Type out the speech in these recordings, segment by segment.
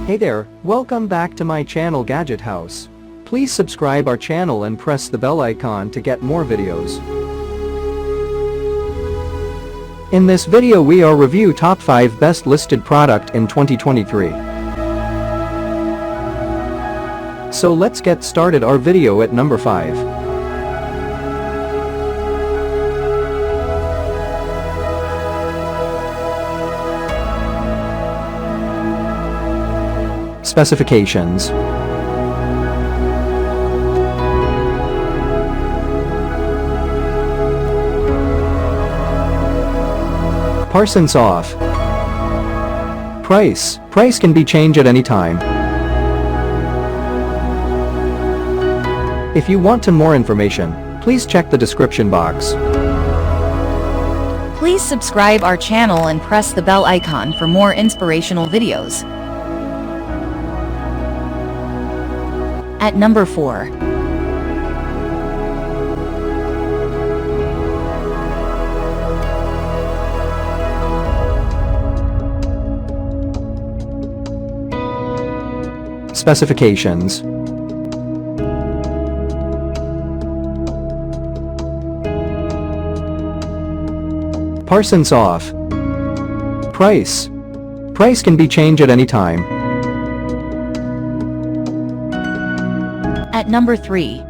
Hey there, welcome back to my channel Gadget House. Please subscribe our channel and press the bell icon to get more videos. In this video we are review top 5 best listed product in 2023. So let's get started our video at number 5. Specifications. Parsons off. Price can be changed at any time. If you want to more information, please check the description box. Please subscribe our channel and press the bell icon for more inspirational videos. At number 4. Specifications. Parsons off. Price can be changed at any time. At number 3.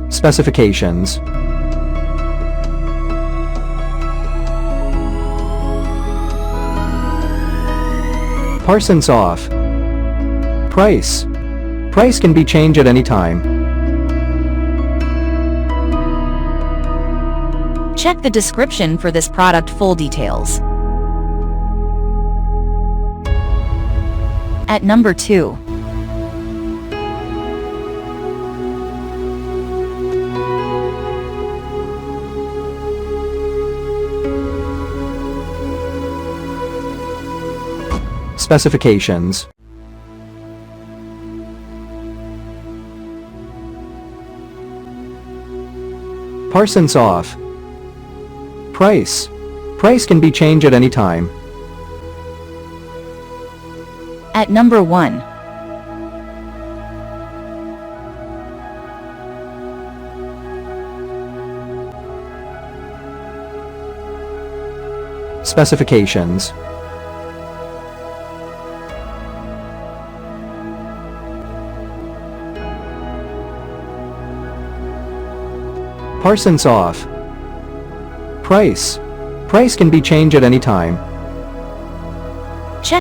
Specifications. Parsons off. Price can be changed at any time. Check the description for this product full details. At number 2. Specifications. Parsons off. Price can be changed at any time. At number 1. Specifications. Parsons off. Price can be changed at any time.